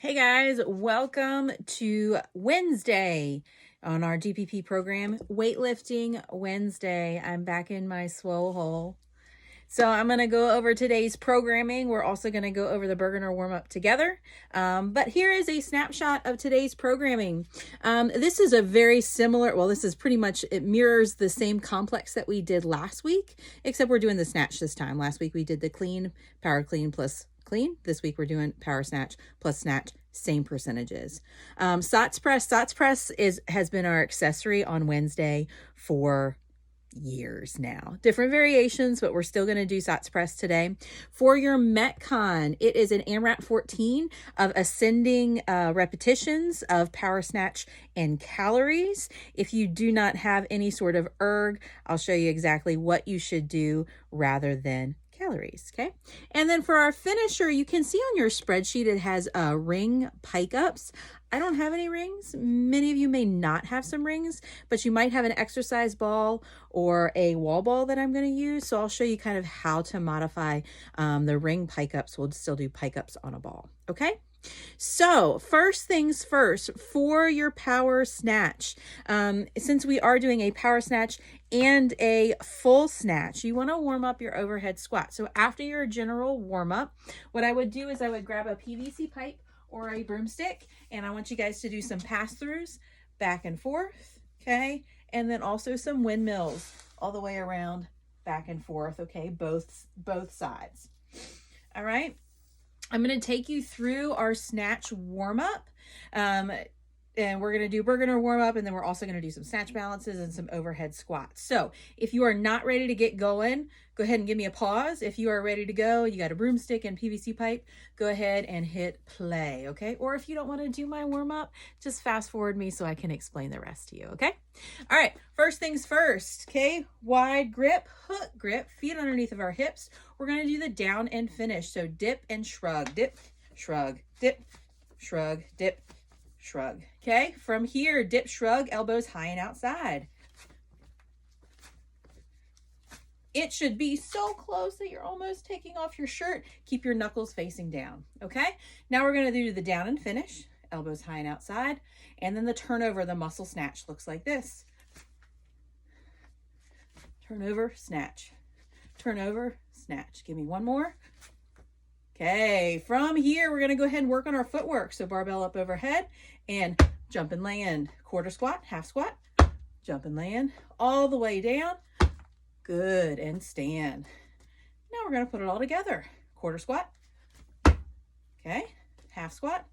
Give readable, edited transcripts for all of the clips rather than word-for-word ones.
Hey guys, welcome to Wednesday on our GPP program, Weightlifting Wednesday. I'm back in my swole hole. So I'm going to go over today's programming. We're also going to go over the beginner warm-up together. But here is a snapshot of today's programming. This is a very similar, well, this is pretty much, it mirrors the same complex that we did last week, except we're doing the snatch this time. Last week we did the clean, power clean plus clean. This week we're doing power snatch plus snatch, same percentages. SOTS press has been our accessory on Wednesday for years now. Different variations, but we're still going to do SOTS press today. For your Metcon, it is an AMRAP 14 of ascending repetitions of power snatch and calories. If you do not have any sort of erg, I'll show you exactly what you should do rather than calories. Okay. And then for our finisher, you can see on your spreadsheet, it has ring pike ups. I don't have any rings. Many of you may not have some rings, but you might have an exercise ball or a wall ball that I'm going to use. So I'll show you kind of how to modify the ring pike ups. We'll still do pike ups on a ball. Okay. So first things first, for your power snatch, since we are doing a power snatch and a full snatch, you want to warm up your overhead squat. So after your general warm up, what I would do is I would grab a PVC pipe or a broomstick, and I want you guys to do some pass-throughs back and forth, okay? And then also some windmills all the way around, back and forth, okay? Both sides. All right. I'm going to take you through our snatch warm-up, and we're going to do beginner warm-up, and then we're also going to do some snatch balances and some overhead squats. So if you are not ready to get going, go ahead and give me a pause. If you are ready to go, you got a broomstick and PVC pipe, go ahead and hit play, okay? Or if you don't want to do my warm-up, just fast forward me so I can explain the rest to you, okay? All right, first things first, okay? Wide grip, hook grip, feet underneath of our hips. We're going to do the down and finish. So dip and shrug, dip, shrug, dip, shrug, dip, shrug. Okay, from here, dip, shrug, elbows high and outside. It should be so close that you're almost taking off your shirt. Keep your knuckles facing down, okay? Now we're gonna do the down and finish, elbows high and outside, and then the turnover, the muscle snatch looks like this. Turnover, snatch, turnover, snatch. Give me one more. Okay, from here, we're gonna go ahead and work on our footwork. So barbell up overhead and jump and land. Quarter squat, half squat, jump and land, all the way down. Good, and stand. Now we're gonna put it all together. Quarter squat, okay, half squat.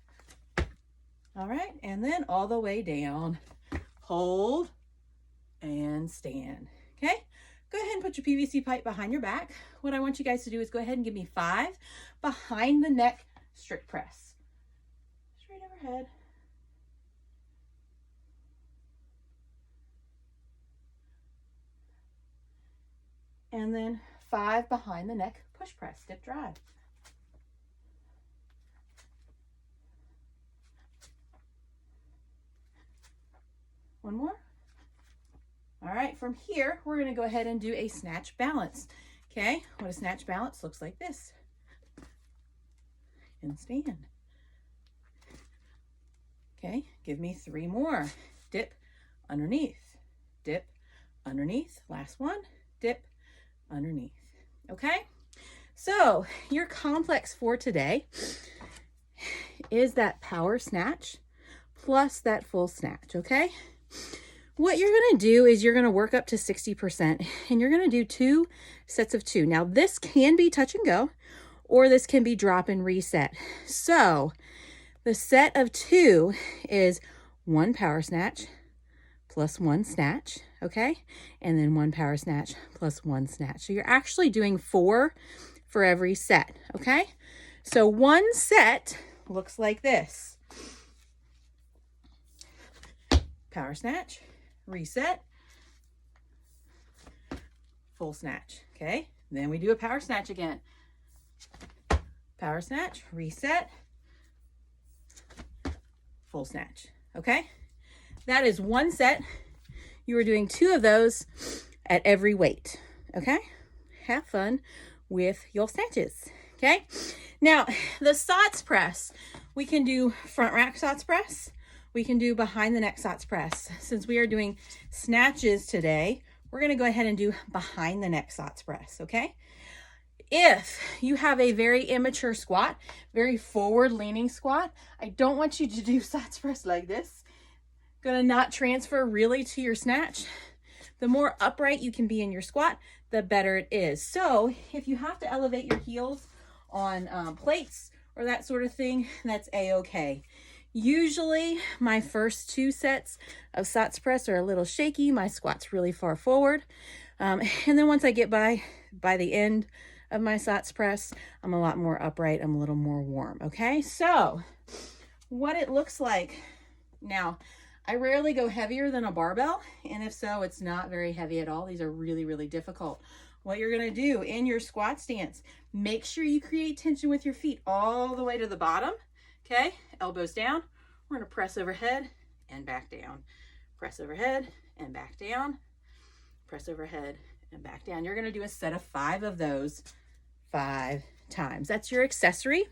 All right, and then all the way down. Hold and stand, okay? Go ahead and put your PVC pipe behind your back. What I want you guys to do is go ahead and give me 5 behind the neck strict press. Straight overhead. And then 5 behind the neck push press, dip drive. One more. All right, from here, we're gonna go ahead and do a snatch balance. Okay, what a snatch balance looks like this. And stand. Okay, give me 3 more. Dip, underneath, dip, underneath. Last one, dip, underneath. Okay, so your complex for today is that power snatch plus that full snatch, okay? What you're going to do is you're going to work up to 60%, and you're going to do 2 sets of 2. Now, this can be touch and go, or this can be drop and reset. So the set of 2 is 1 power snatch plus 1 snatch, okay? And then 1 power snatch plus 1 snatch. So you're actually doing 4 for every set, okay? So one set looks like this. Power snatch, reset, full snatch, okay? Then we do a power snatch again. Power snatch, reset, full snatch, okay? That is one set. You are doing 2 of those at every weight, okay? Have fun with your snatches, okay? Now, the SOTS press, We can do front rack SOTS press. We can do behind the neck SOTS press. Since we are doing snatches today, we're going to go ahead and do behind the neck SOTS press, okay? If you have a very immature squat, very forward leaning squat, I don't want you to do SOTS press like this. Gonna not transfer really to your snatch. The more upright you can be in your squat, the better it is. So if you have to elevate your heels on plates or that sort of thing, that's a-okay. Usually my first 2 sets of SOTS press are a little shaky. My squat's really far forward. And then once I get by the end of my SOTS press, I'm a lot more upright. I'm a little more warm. Okay, so what it looks like now, I rarely go heavier than a barbell, and if so, it's not very heavy at all. These are really, really difficult. What you're gonna do in your squat stance, make sure you create tension with your feet all the way to the bottom, okay? Elbows down. We're gonna press overhead and back down. Press overhead and back down. Press overhead and back down. You're gonna do a set of 5 of those 5 times. That's your accessory.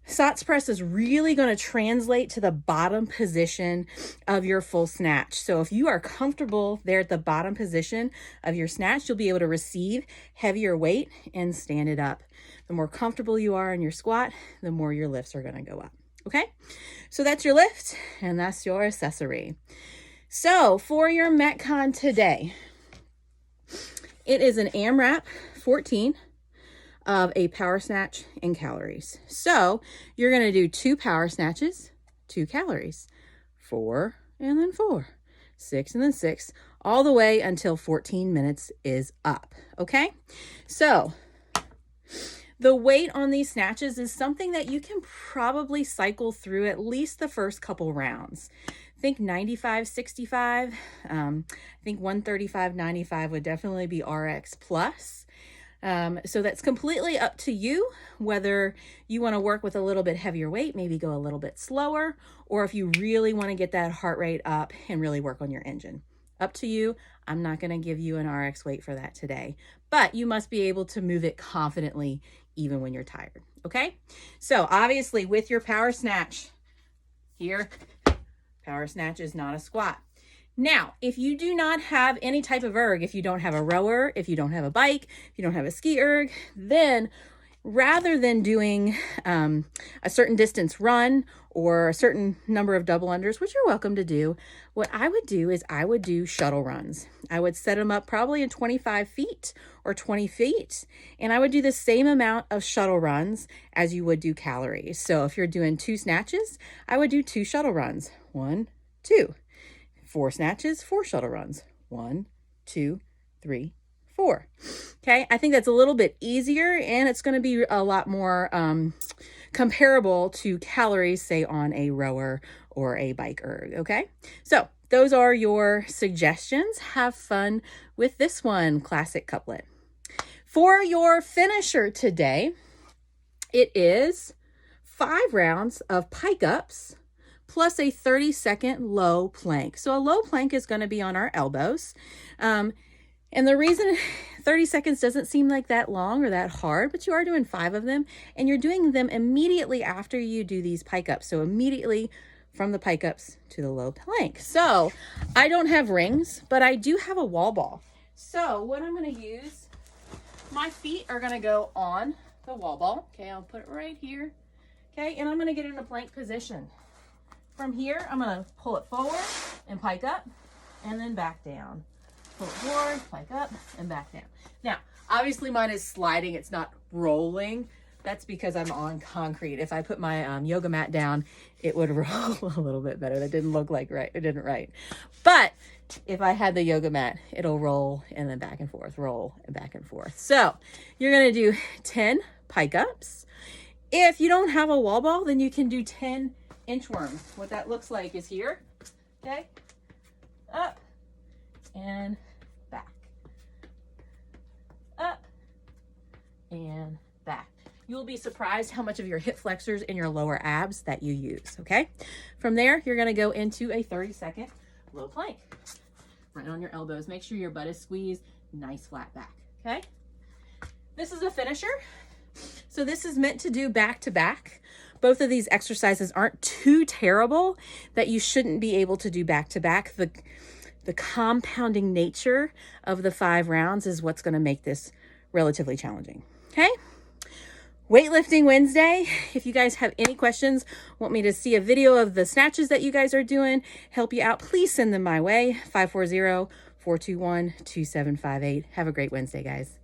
SOTS press is really going to translate to the bottom position of your full snatch. So if you are comfortable there at the bottom position of your snatch, you'll be able to receive heavier weight and stand it up. The more comfortable you are in your squat, the more your lifts are going to go up. Okay, so that's your lift and that's your accessory. So for your Metcon today, it is an AMRAP 14 of a power snatch and calories. So you're going to do 2 power snatches, 2 calories, 4 and then 4, 6 and then 6, all the way until 14 minutes is up. Okay, so the weight on these snatches is something that you can probably cycle through at least the first couple rounds. I think 95, 65, I think 135, 95 would definitely be RX plus. So that's completely up to you, whether you want to work with a little bit heavier weight, maybe go a little bit slower, or if you really want to get that heart rate up and really work on your engine. Up to you. I'm not going to give you an RX weight for that today, but you must be able to move it confidently even when you're tired. Okay. So obviously with your power snatch here, power snatch is not a squat. Now, if you do not have any type of erg, if you don't have a rower, if you don't have a bike, if you don't have a ski erg, then rather than doing a certain distance run or a certain number of double unders, which you're welcome to do, what I would do is I would do shuttle runs. I would set them up probably in 25 feet or 20 feet, and I would do the same amount of shuttle runs as you would do calories. So if you're doing 2 snatches, I would do 2 shuttle runs, 1, 2. 4 snatches, 4 shuttle runs. 1, 2, 3, 4. Okay, I think that's a little bit easier and it's going to be a lot more comparable to calories, say on a rower or a bike erg. Okay, so those are your suggestions. Have fun with this one, classic couplet. For your finisher today, it is 5 rounds of pike ups plus a 30-second low plank. So a low plank is going to be on our elbows. And the reason 30 seconds doesn't seem like that long or that hard, but you are doing 5 of them and you're doing them immediately after you do these pike ups. So immediately from the pike ups to the low plank. So I don't have rings, but I do have a wall ball. So what I'm going to use, my feet are going to go on the wall ball. Okay, I'll put it right here. Okay, and I'm going to get in a plank position. From here, I'm going to pull it forward and pike up and then back down. Pull it forward, pike up, and back down. Now, obviously mine is sliding. It's not rolling. That's because I'm on concrete. If I put my yoga mat down, it would roll a little bit better. That didn't look like right. It didn't right. But if I had the yoga mat, it'll roll and then back and forth, roll and back and forth. So you're going to do 10 pike ups. If you don't have a wall ball, then you can do 10 inchworms. What that looks like is here. Okay. Up and back. Up and back. You will be surprised how much of your hip flexors and your lower abs that you use. Okay. From there, you're going to go into a 30-second low plank. Right on your elbows. Make sure your butt is squeezed. Nice flat back. Okay. This is a finisher. So this is meant to do back to back, both of these exercises aren't too terrible that you shouldn't be able to do back to back. The compounding nature of the 5 rounds is what's going to make this relatively challenging. Okay. Weightlifting Wednesday. If you guys have any questions, want me to see a video of the snatches that you guys are doing, help you out, please send them my way. 540-421-2758. Have a great Wednesday, guys.